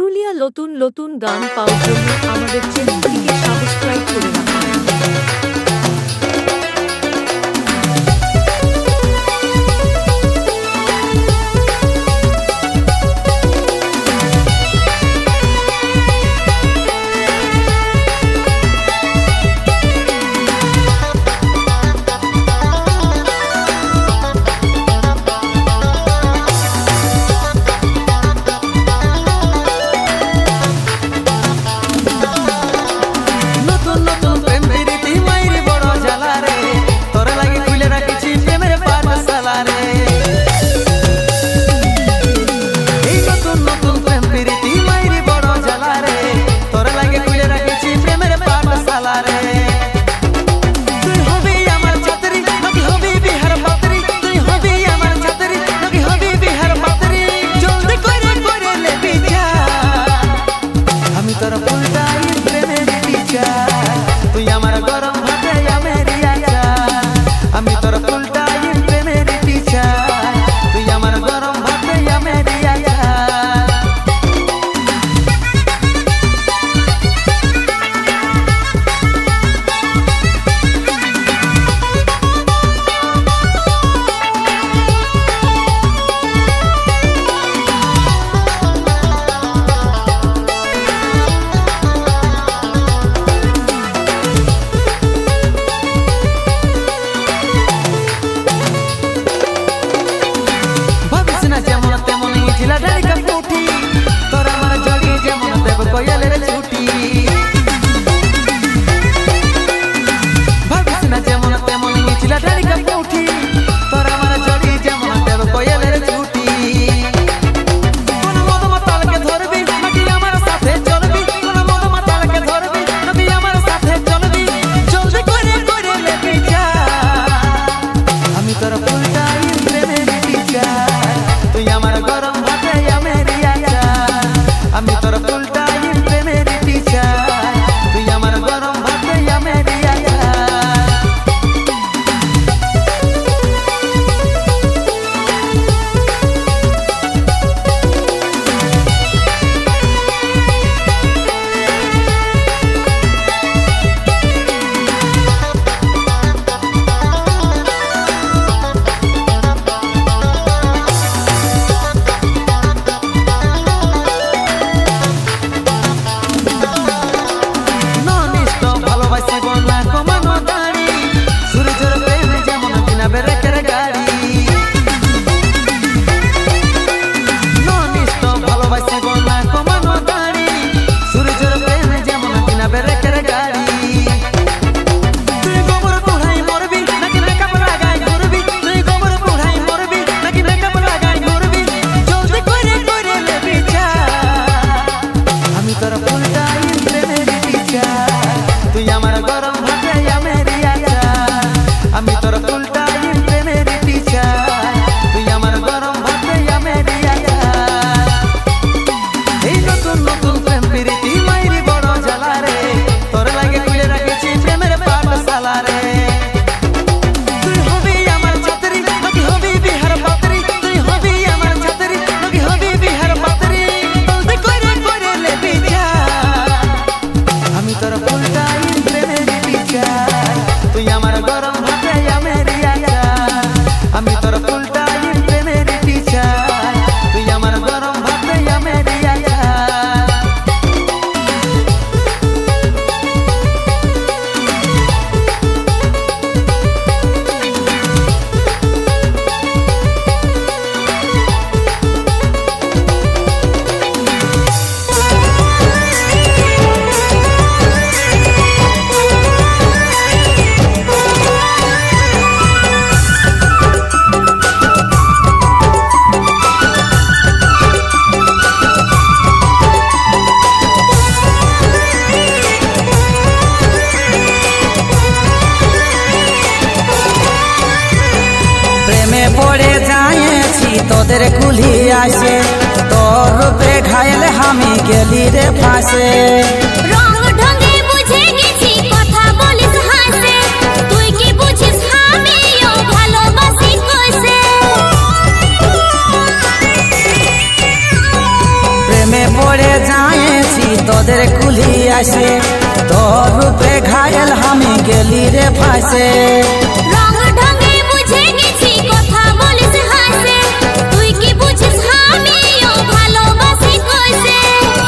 পুরুলিয়া নতুন নতুন গান পাওয়ার জন্য আমাদের চ্যানেলটিকে সাবস্ক্রাইব করে রাখুন। पड़े जाए तोদের कुली आसे तोर रूपे घायल हमी गेली रे फांसे रंग ढंगे बुझे गेছি কথা বলিস হাসে তুই কি বুঝিস আমিও ভালোবাসি কইছে প্রেমে পড়ে যায়েছি তোদের কুলি আসে, তোর রূপে ঘায়েল আমি গেলি রে ফাঁসে। রং ঢঙে বুঝে গেছি কথা বলিস হাসে, তুই কি বুঝিস আমিও ভালোবাসি কইছে।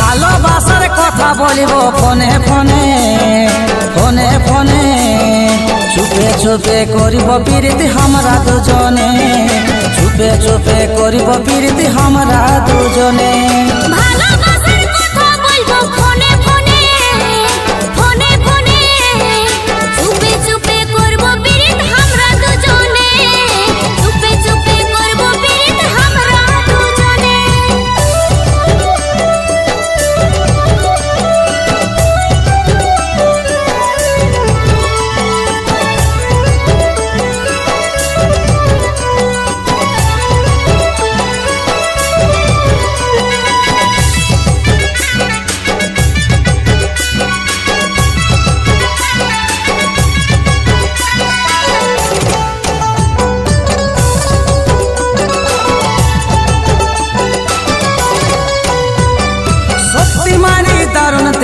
ভালোবাসার কথা বলিব ফোনে ফোনে ফোনে ফোনে, চুপে চুপে করিব প্রীতি আমরা দুজনে, চুপে চুপে করিব প্রীতি আমরা দুজনে। ভালোবাসার কথা বলবো ফোনে ফোনে ফোনে ফোনে, চুপে চুপে করবো প্রীত আমরা দুজনে, চুপে চুপে করবো প্রীত আমরা দুজনে।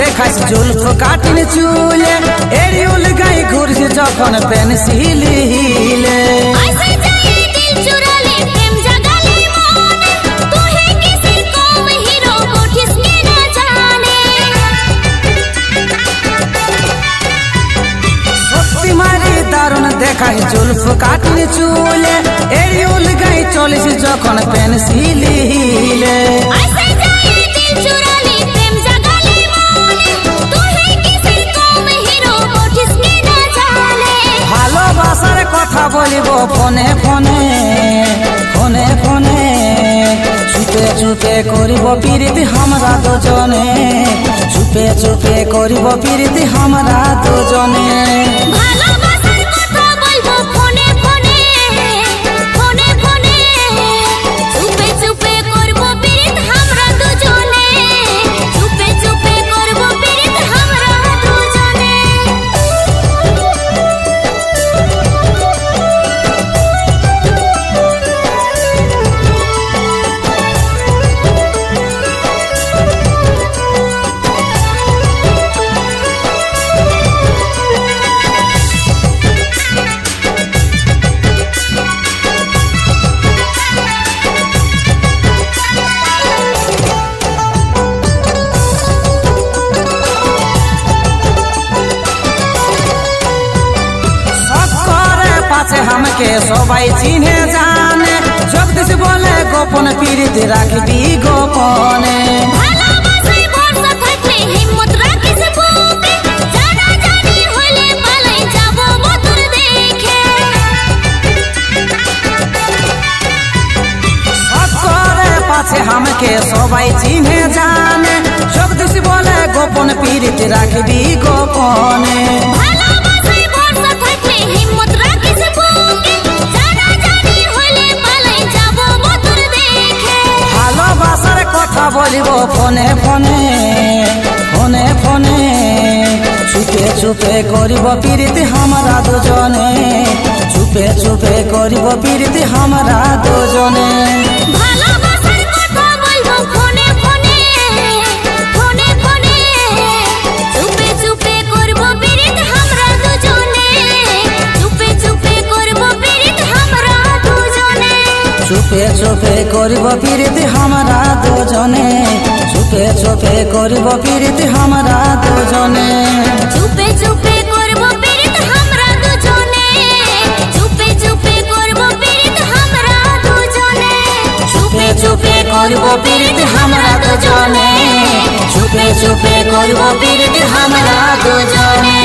দেখাস জুলফ কাটিন চুলে, এরিউল গাই ঘুরছে যখন পেন্সিল হিলে। সত্যি মারি দারুণ দেখাস জুলফ কাটিন চুলে, এরিউল গাই চলিস যখন পেন্সিল হিলে। ভালোবাসার কথা বলিব ফোনে ফোনে ফোনে ফোনে, চুপে চুপে করিব প্রীতি আমরা দুজনে, চুপে চুপে করিব প্রীতি আমরা দুজনে। ভালোবাসার কথা বলবো ফোনে ফোনে ফোনে ফোনে, চুপে চুপে করবো প্রীত আমরা দুজনে, চুপে চুপে করবো প্রীত আমরা দুজনে। हमके सबाई चिन्हे जाने, जगदीश बोले गोपन प्रীতি রাখবি গোপনে। ভালোবাসায় ভরসা থাকলে হিম্মত রাখিস বুকে, জানা জানি হইলে পালাই যাব মধুর দেখে। সত্তরে পাছে हमके সবাই চিन्हे জানে, জগদীশ বলে গোপন প্রীতি রাখবি গোপনে। ভালোবাসায় ভরসা থাকলে হিম্মত রাখিস বুকে, জানা জানি হইলে পালাই যাব মধুর দেখে। ভালোবাসার কথা বলিব ফোনে ফোনে ফোনে ফোনে, চুপে চুপে করিব প্রীতি আমরা দুজনে, চুপে চুপে করিব প্রীতি আমরা দুজনে। ভালোবাসার কথা বলবো ফোনে ফোনে ফোনে ফোনে, চুপে চুপে করবো প্রীত আমরা দুজনে, চুপে চুপে করবো প্রীত আমরা দুজনে। চুপে চুপে করিব প্রীতি আমরা দুজনে, চুপে চুপে করিব প্রীতি আমরা দুজনে। চুপে চুপে করবো প্রীত আমরা দুজনে, চুপে চুপে করবো প্রীত আমরা দুজনে, চুপে চুপে করিব প্রীতি আমরা দুজনে, চুপে চুপে করিব প্রীতি আমরা দুজনে।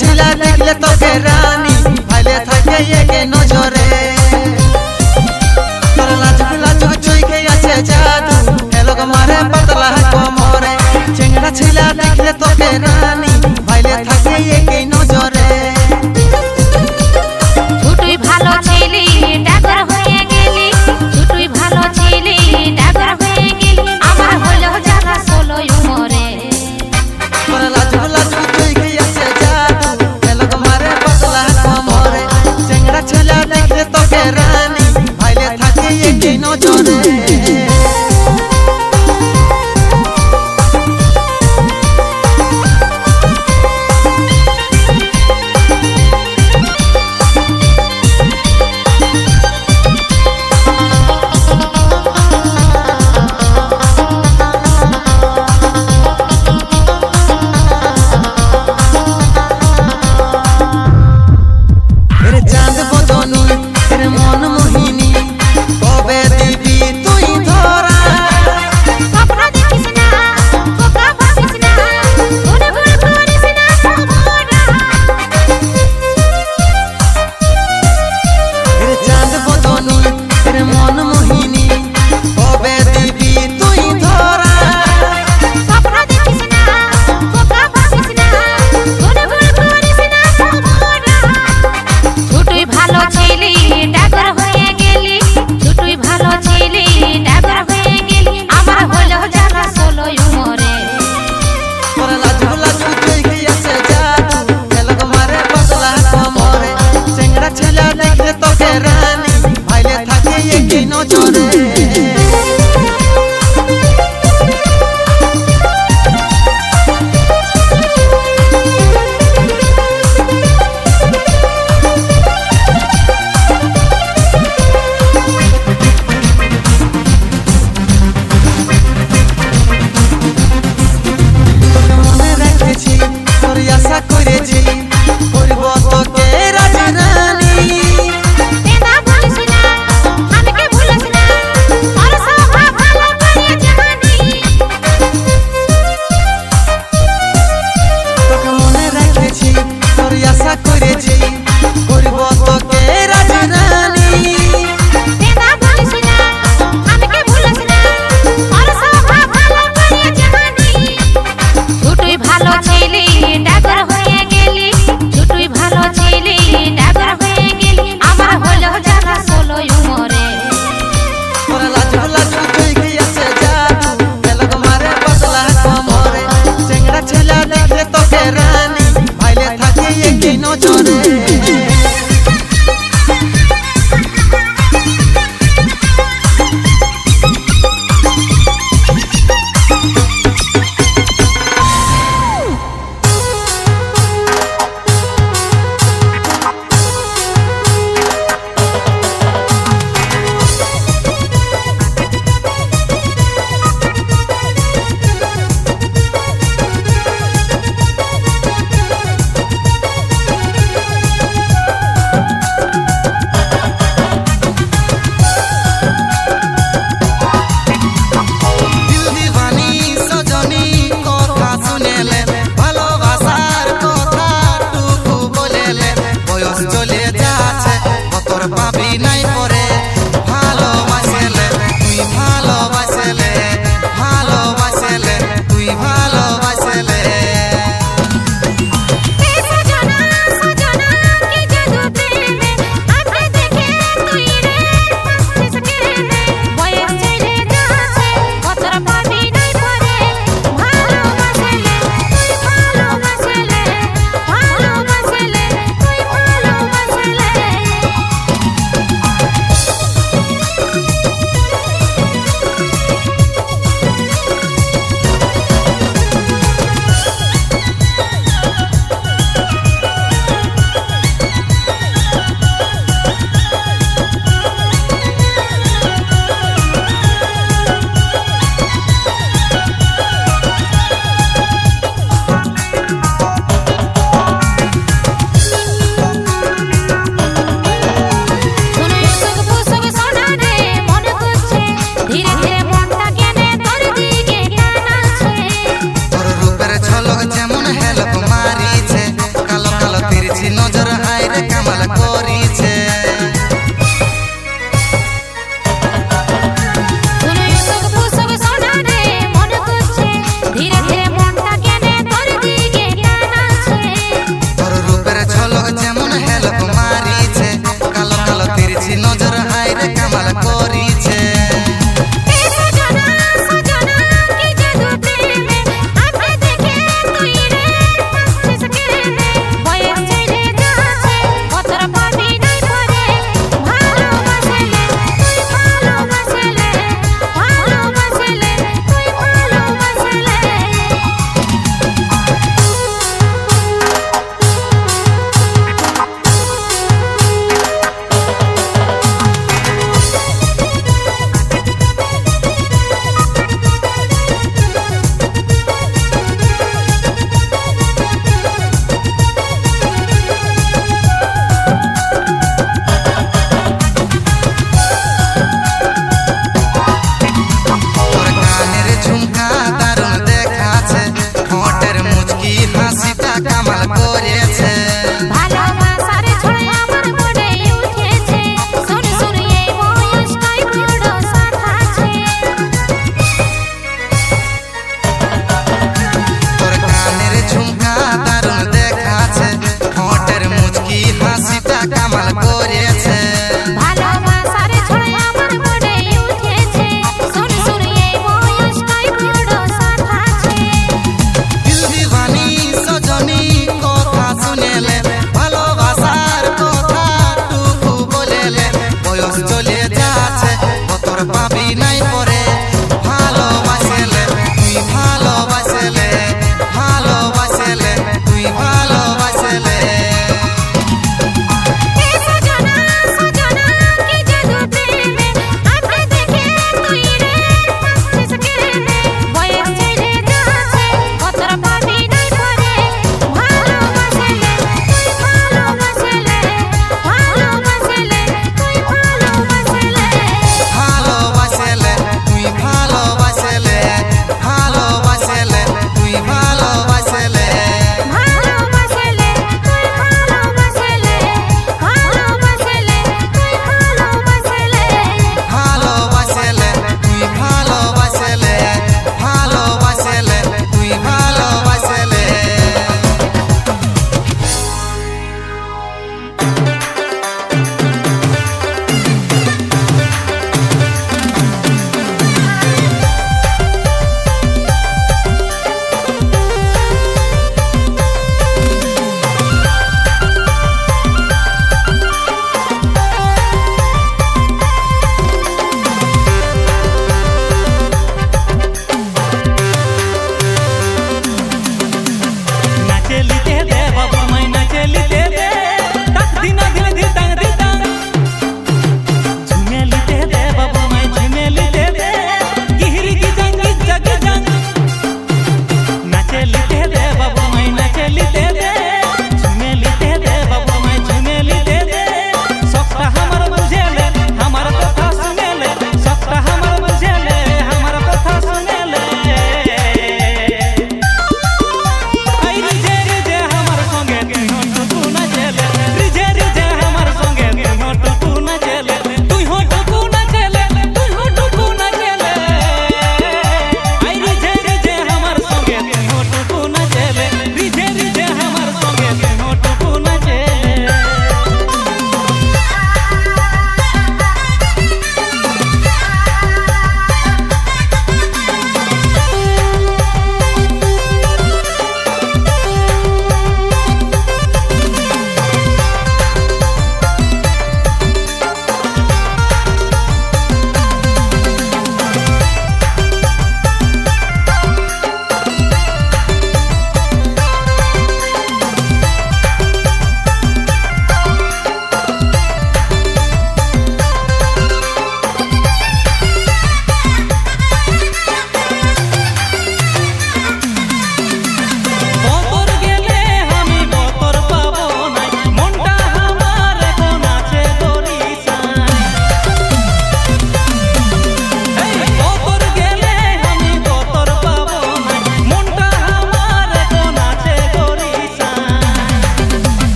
ছিলা দেখলে তোকে রানী ভাইলে থাকে একে নজরে। নজরে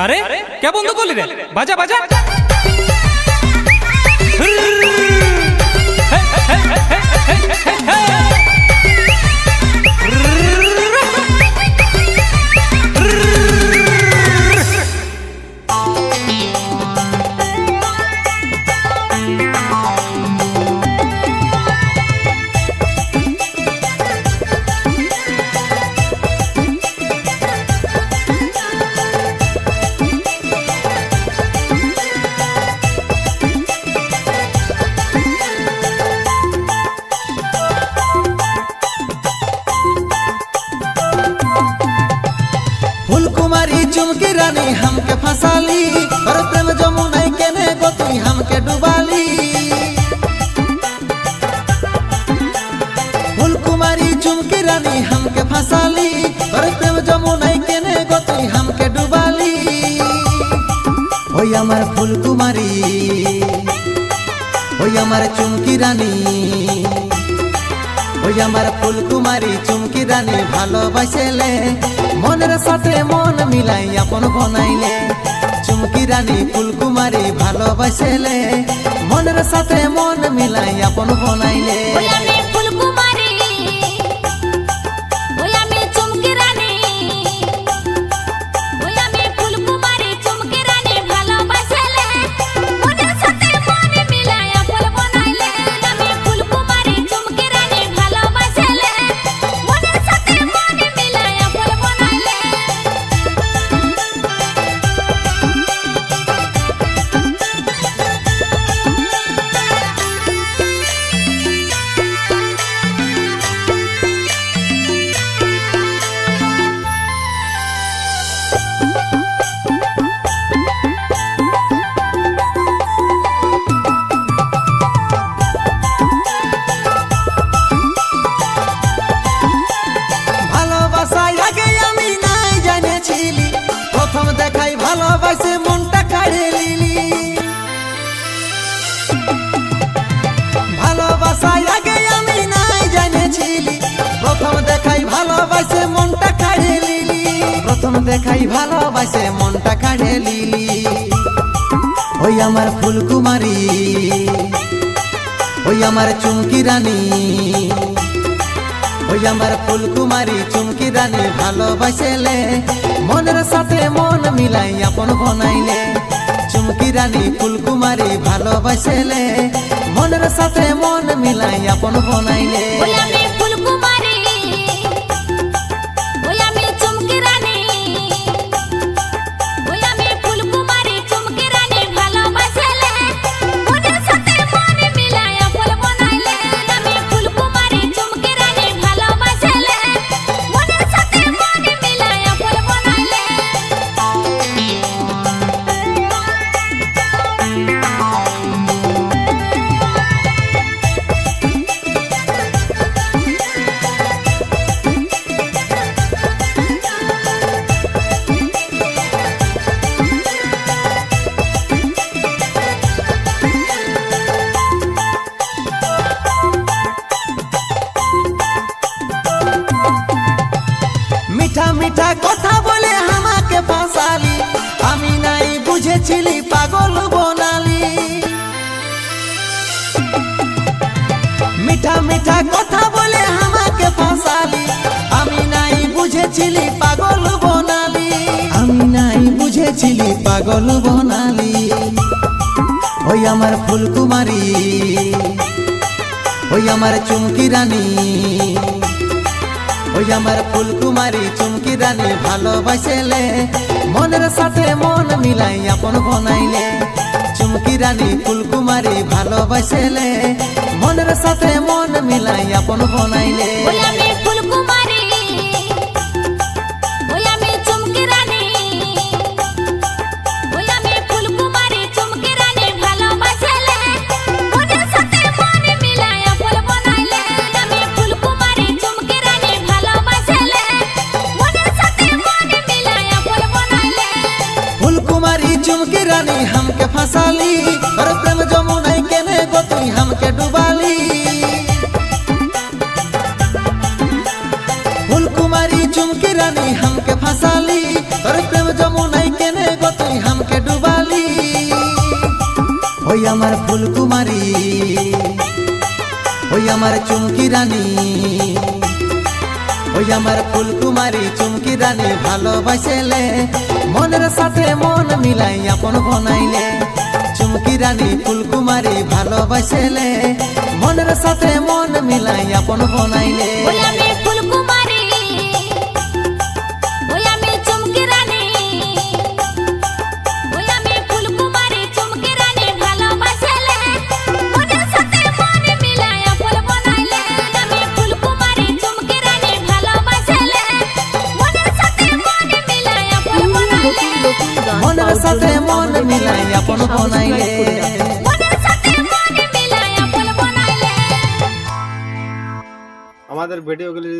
अरे क्या बंद कर ली रे? बाजा बाजा फुलकुमारी चुमकी रानी हमके फसाली और प्रेम जमुना केने गोतुई हमके डुबाली। फुलकुमारी चुमकी रानी हमके फसाली और प्रेम जमुना केने गोतुई हमके डुबाली। ओय हमार फुलकुमारी ओय हमार चुमकी रानी ओय हमार फुलकुमारी चुमकी रानी भालोबासेले মনের সাথে মন মিলাই আপন বনাইলে। চুমকি রানী ফুলকুমারী ভালোবাসেলে মনের সাথে মন মিলাই আপন বনাইলে। প্রথম দেখাই ভালোবাসে মনটা কাড়ে লিলি। ভালোবাসায় আগে আমি নাই জেনেছিলি প্রথম দেখাই ভালোবাসে মনটা কাড়ে লিলি। প্রথম দেখাই ভালোবাসে মনটা কাড়ে লিলি। ওই আমার ফুলকুমারী ওই আমার চুমকি রানী ওই আমার ফুলকুমারী চুমকি রানী ভালোবাসেলে মনের সাথে মন মিলাই আপন বনাইলে। চুমকি রানী ফুলকুমারী ভালোবাসেলে মনের সাথে মন মিলাই আপন বনাইলে। মিঠা মিঠা কথা বলে আমাকে ফাঁসালি আমি নাই বুঝেছিলি পাগল বনালি। মিঠা মিঠা কথা বলে আমাকে ফাঁসালি আমি নাই বুঝেছিলি পাগল বনালি। আমি নাই বুঝেছিলি পাগল বনালি। ওই আমার ফুলকুমারী ওই আমার চুমকি রানী ওই আমার ফুলকুমারী চুমকি রানী ভালোবাসেলে মনের সাথে মন মিলাই আপন বনাইলে। চুমকি রানী ফুলকুমারী ভালোবাসেলে মনের সাথে মন মিলাই আপন বনাইলে। चुमकी रानी हमके फसाली और प्रेम जमुना केने गोतुई हमके डुबाली। फुलकुमारी चुमकी रानी हमके फसाली और प्रेम जमुना केने गोतुई ওই আমার ফুলকুমারী, ওই আমার চুমকি রানী, ওই আমার ফুলকুমারী চুমকি রানী ভালোবাসেলে মনের সাথে মন মিলাই আপন বনাইলে। চুমকি রানী ফুলকুমারী ভালোবাসেলে মনের সাথে মন মিলাই আপন বনাইলে। ওই আমি ফুলকুমারী, ওই আমি চুমকি রানী, ওই আমি ফুলকুমারী চুমকি রানী ভালোবাসলে মনের সাথে মন মিলাই আপন বনাইলে। আমি ফুলকুমারী চুমকি রানী ভালোবাসলে মনের সাথে মন মিলাই আপন বনাইলে। মনের সাথে মন মিলাই আপন বনাইলে। মনের সাথে মন মিলাই আপন বনাইলে। আমাদের ভিডিওগুলি